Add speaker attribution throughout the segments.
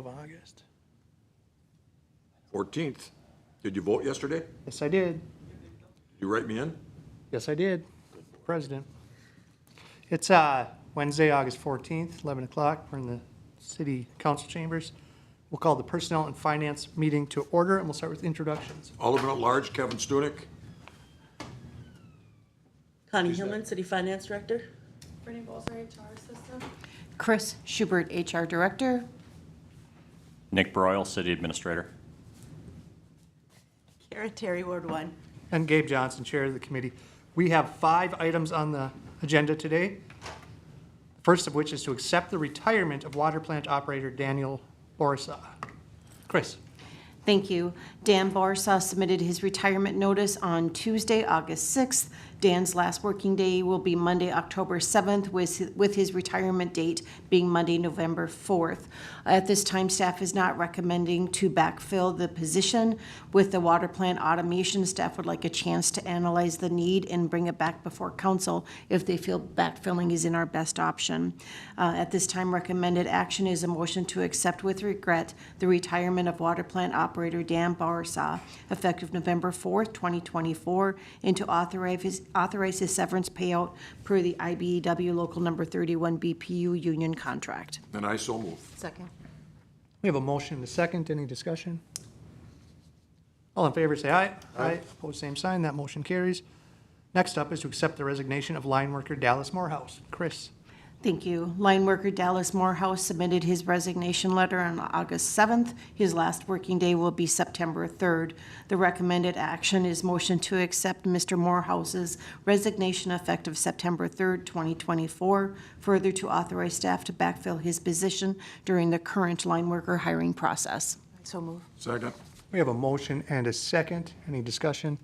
Speaker 1: of August.
Speaker 2: 14th. Did you vote yesterday?
Speaker 1: Yes, I did.
Speaker 2: You write me in?
Speaker 1: Yes, I did. President. It's Wednesday, August 14th, 11 o'clock. We're in the city council chambers. We'll call the Personnel and Finance meeting to order, and we'll start with introductions.
Speaker 2: Alderman at Large, Kevin Stunek.
Speaker 3: Connie Hillman, City Finance Director.
Speaker 4: Brittany Bolzer, HR Assistant.
Speaker 5: Chris Schubert, HR Director.
Speaker 6: Nick Broyle, City Administrator.
Speaker 3: Kara Terry, Ward 1.
Speaker 1: And Gabe Johnson, Chair of the committee. We have 5 items on the agenda today. First of which is to accept the retirement of water plant operator Daniel Borsa. Chris.
Speaker 5: Thank you. Dan Borsa submitted his retirement notice on Tuesday, August 6th. Dan's last working day will be Monday, October 7th, with his retirement date being Monday, November 4th. At this time, staff is not recommending to backfill the position. With the water plant automation, staff would like a chance to analyze the need and bring it back before council if they feel backfilling is in our best option. At this time, recommended action is a motion to accept with regret the retirement of water plant operator Dan Borsa, effective November 4th, 2024, and to authorize his severance payout per the IBEW Local Number 31 BPU union contract.
Speaker 2: And I so move.
Speaker 3: Second.
Speaker 1: We have a motion and a second. Any discussion? All in favor, say aye. Aye. Opposed, same sign. That motion carries. Next up is to accept the resignation of line worker Dallas Morehouse. Chris.
Speaker 5: Thank you. Line worker Dallas Morehouse submitted his resignation letter on August 7th. His last working day will be September 3rd. The recommended action is motion to accept Mr. Morehouse's resignation effective September 3rd, 2024. Further, to authorize staff to backfill his position during the current line worker hiring process.
Speaker 3: So move.
Speaker 2: Second.
Speaker 1: We have a motion and a second. Any discussion?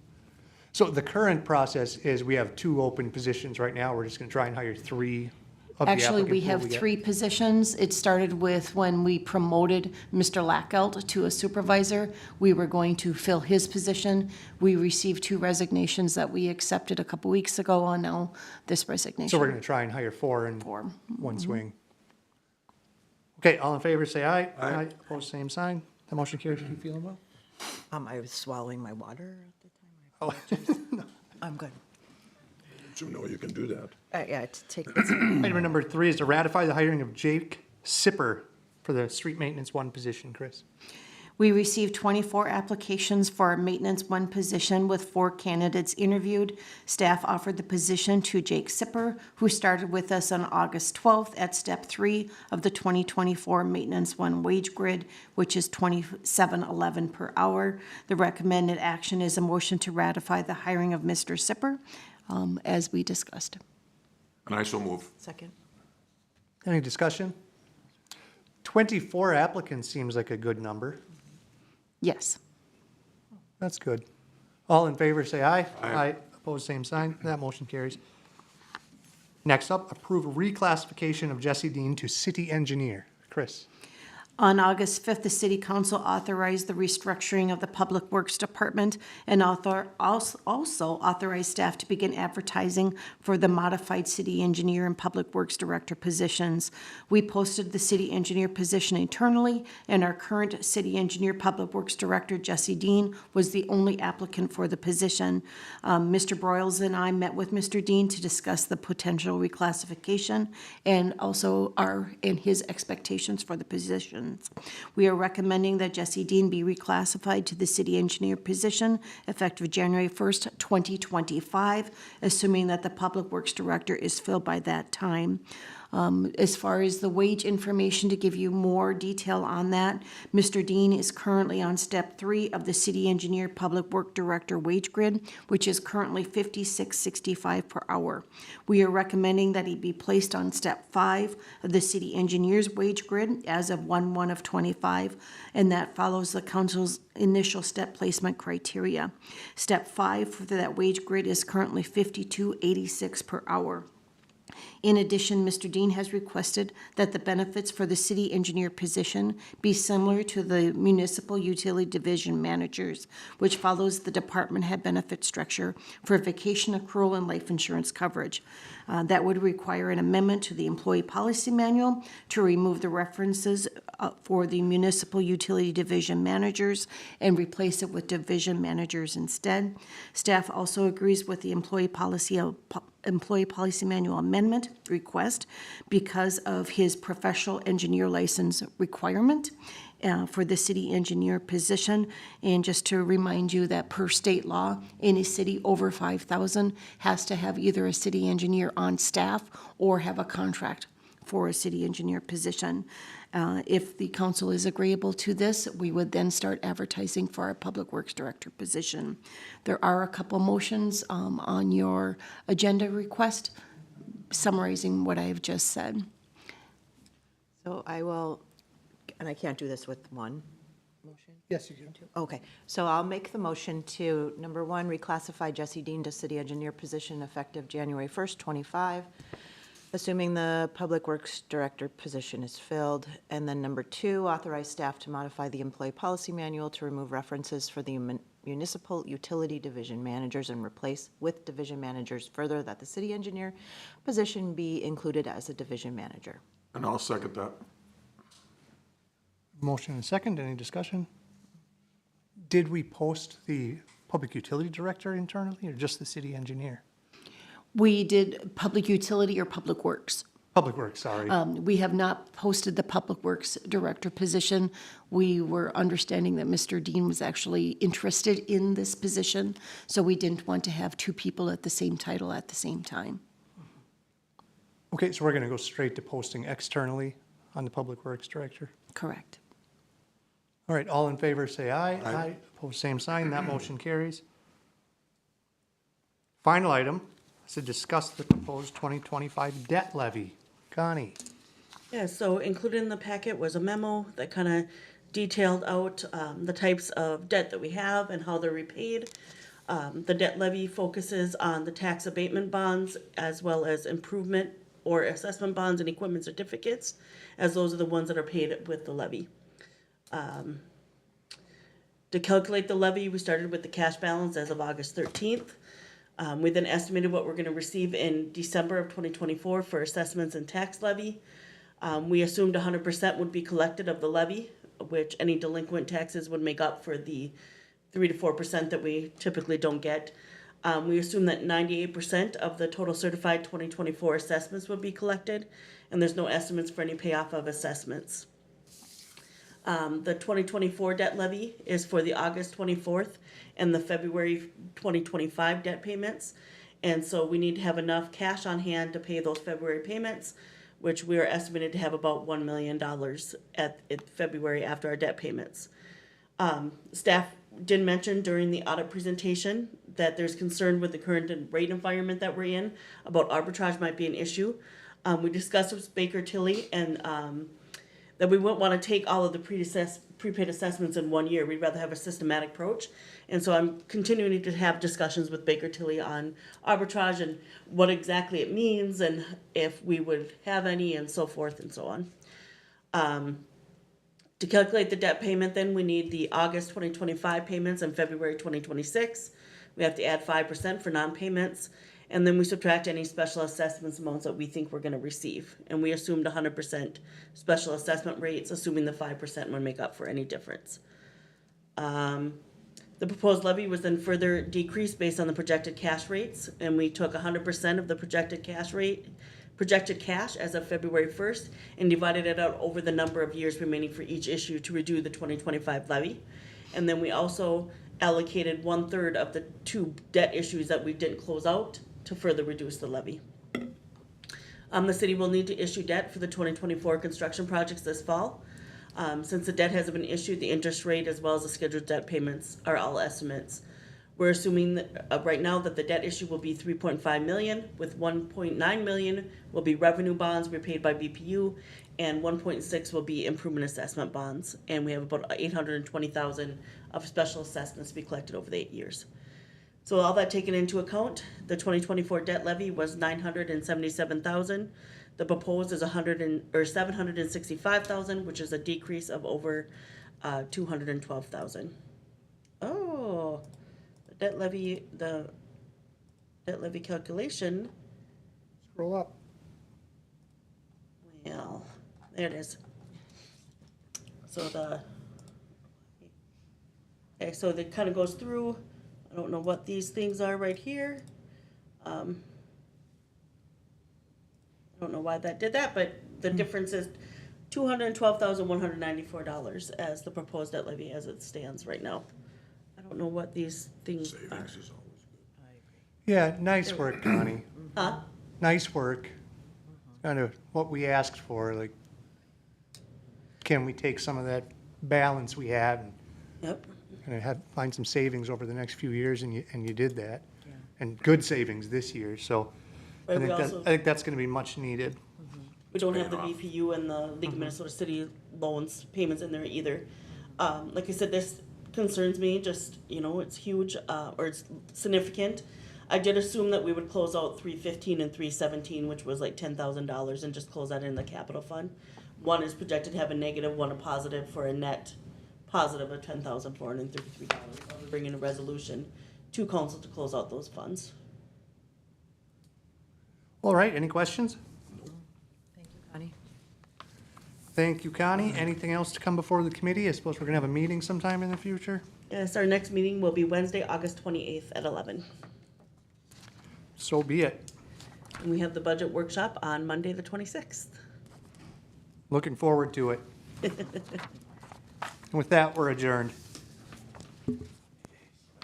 Speaker 1: So the current process is we have 2 open positions right now. We're just going to try and hire 3 of the
Speaker 5: Actually, we
Speaker 1: applicant pool
Speaker 5: have
Speaker 1: get.
Speaker 5: 3 positions. It started with when we promoted Mr. Lackelt to a supervisor. We were going to fill his position. We received 2 resignations that we accepted a couple weeks ago, and now this resignation.
Speaker 1: So we're going to try and hire 4 in
Speaker 5: 4.
Speaker 1: one swing. Okay, all in favor, say aye.
Speaker 2: Aye.
Speaker 1: Opposed, same sign. The motion carries. You feeling well?
Speaker 3: I was swallowing my water at the time.
Speaker 1: Oh,
Speaker 3: I'm good.
Speaker 2: You know you can do that.
Speaker 3: Yeah, to take,
Speaker 1: Item number 3 is to ratify the hiring of Jake Sipper for the street maintenance 1 position. Chris.
Speaker 5: We received 24 applications for a maintenance 1 position with 4 candidates interviewed. Staff offered the position to Jake Sipper, who started with us on August 12th at step 3 of the 2024 maintenance 1 wage grid, which is $27.11 per hour. The recommended action is a motion to ratify the hiring of Mr. Sipper, as we discussed.
Speaker 2: And I so move.
Speaker 3: second.
Speaker 1: Any discussion? 24 applicants seems like a good number.
Speaker 5: Yes.
Speaker 1: That's good. All in favor, say aye.
Speaker 2: Aye.
Speaker 1: Opposed, same sign. That motion carries. Next up, approve reclassification of Jesse Dean to city engineer. Chris.
Speaker 5: On August 5th, the City Council authorized the restructuring of the Public Works Department and also authorized staff to begin advertising for the modified city engineer and Public Works Director positions. We posted the city engineer position internally, and our current city engineer Public Works Director, Jesse Dean, was the only applicant for the position. Mr. Broyles and I met with Mr. Dean to discuss the potential reclassification and also his expectations for the position. We are recommending that Jesse Dean be reclassified to the city engineer position effective January 1st, 2025, assuming that the Public Works Director is filled by that time. As far as the wage information, to give you more detail on that, Mr. Dean is currently on step 3 of the city engineer public work director wage grid, which is currently $56.65 per hour. We are recommending that he be placed on step 5 of the city engineer's wage grid as of 1/1/25, and that follows the council's initial step placement criteria. Step 5 for that wage grid is currently $52.86 per hour. In addition, Mr. Dean has requested that the benefits for the city engineer position be similar to the municipal utility division managers, which follows the department head benefit structure for vacation accrual and life insurance coverage. That would require an amendment to the employee policy manual to remove the references for the municipal utility division managers and replace it with division managers instead. Staff also agrees with the employee policy manual amendment request because of his professional engineer license requirement for the city engineer position. And just to remind you that per state law, any city over 5,000 has to have either a city engineer on staff or have a contract for a city engineer position. If the council is agreeable to this, we would then start advertising for our public works director position. There are a couple motions on your agenda request summarizing what I have just said.
Speaker 3: So I will, and I can't do this with one motion?
Speaker 1: Yes, you can.
Speaker 3: Okay, so I'll make the motion to, number one, reclassify Jesse Dean to city engineer position effective January 1st, 25, assuming the Public Works Director position is filled. And then number two, authorize staff to modify the employee policy manual to remove references for the municipal utility division managers and replace with division managers. Further, that the city engineer position be included as a division manager.
Speaker 2: And I'll second that.
Speaker 1: Motion and second, any discussion? Did we post the public utility director internally or just the city engineer?
Speaker 5: We did public utility or public works.
Speaker 1: Public Works, sorry.
Speaker 5: We have not posted the Public Works Director position. We were understanding that Mr. Dean was actually interested in this position, so we didn't want to have two people at the same title at the same time.
Speaker 1: Okay, so we're going to go straight to posting externally on the Public Works Director.
Speaker 5: Correct.
Speaker 1: All right, all in favor, say aye. Aye. Opposed, same sign. That motion carries. Final item is to discuss the proposed 2025 debt levy. Connie?
Speaker 7: Yeah, so included in the packet was a memo that kind of detailed out the types of debt that we have and how they're repaid. The debt levy focuses on the tax abatement bonds as well as improvement or assessment bonds and equipment certificates, as those are the ones that are paid with the levy. To calculate the levy, we started with the cash balance as of August 13th. We then estimated what we're going to receive in December of 2024 for assessments and tax levy. We assumed 100% would be collected of the levy, which any delinquent taxes would make up for the 3 to 4% that we typically don't get. We assumed that 98% of the total certified 2024 assessments would be collected, and there's no estimates for any payoff of assessments. The 2024 debt levy is for the August 24th and the February 2025 debt payments. And so we need to have enough cash on hand to pay those February payments, which we are estimated to have about $1 million at February after our debt payments. Staff did mention during the audit presentation that there's concern with the current rate environment that we're in about arbitrage might be an issue. We discussed with Baker Tilly and that we wouldn't want to take all of the prepaid assessments in 1 year. We'd rather have a systematic approach. And so I'm continuing to have discussions with Baker Tilly on arbitrage and what exactly it means and if we would have any and so forth and so on. To calculate the debt payment, then we need the August 2025 payments and February 2026. We have to add 5% for non-payments. And then we subtract any special assessments amounts that we think we're going to receive. And we assumed 100% special assessment rates, assuming the 5% would make up for any difference. The proposed levy was then further decreased based on the projected cash rates. And we took 100% of the projected cash as of February 1st and divided it out over the number of years remaining for each issue to redo the 2025 levy. And then we also allocated 1/3 of the 2 debt issues that we didn't close out to further reduce the levy. The city will need to issue debt for the 2024 construction projects this fall. Since the debt hasn't been issued, the interest rate as well as the scheduled debt payments are all estimates. We're assuming that right now that the debt issue will be $3.5 million, with $1.9 million will be revenue bonds repaid by BPU, and $1.6 will be improvement assessment bonds. And we have about $820,000 of special assessments to be collected over the 8 years. So all that taken into account, the 2024 debt levy was 977,000. The proposed is 765,000, which is a decrease of over 212,000. Oh, the debt levy calculation,
Speaker 1: Scroll up.
Speaker 7: well, there it is. So okay, so it kind of goes through, I don't know what these things are right here. I don't know why that did that, but the difference is $212,194 as the proposed debt levy as it stands right now. I don't know what these things are.
Speaker 2: Savings is always
Speaker 1: Yeah, nice work, Connie.
Speaker 7: Huh?
Speaker 1: Nice work. Kind of what we asked for, like, can we take some of that balance we have and
Speaker 7: Yep.
Speaker 1: find some savings over the next few years, and you did that. And good savings this year, so I
Speaker 7: Right, we
Speaker 1: think that's gonna be much needed.
Speaker 7: We don't have the
Speaker 2: Paying off.
Speaker 7: VPU and the League of Minnesota City loans payments in there either. Like I said, this concerns me, just, it's huge, or it's significant. I did assume that we would close out 315 and 317, which was like $10,000, and just close that in the capital fund. One is projected to have a negative, one a positive, for a net positive of $10,433. I'll bring in a resolution to council to close out those funds.
Speaker 1: All right, any questions?
Speaker 3: Thank you, Connie.
Speaker 1: Thank you, Connie. Anything else to come before the committee? I suppose we're gonna have a meeting sometime in the future?
Speaker 7: Yes, our next meeting will be Wednesday, August 28th at 11.
Speaker 1: So be it.
Speaker 7: And we have the budget workshop on Monday, the 26th.
Speaker 1: Looking forward to it. And with that, we're adjourned.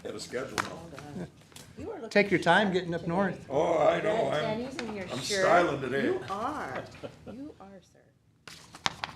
Speaker 2: Had a schedule now.
Speaker 1: Take your time getting up north.
Speaker 2: Oh, I know,
Speaker 3: Denny's in your
Speaker 2: I'm
Speaker 3: shirt.
Speaker 2: styling today.
Speaker 3: You are, sir.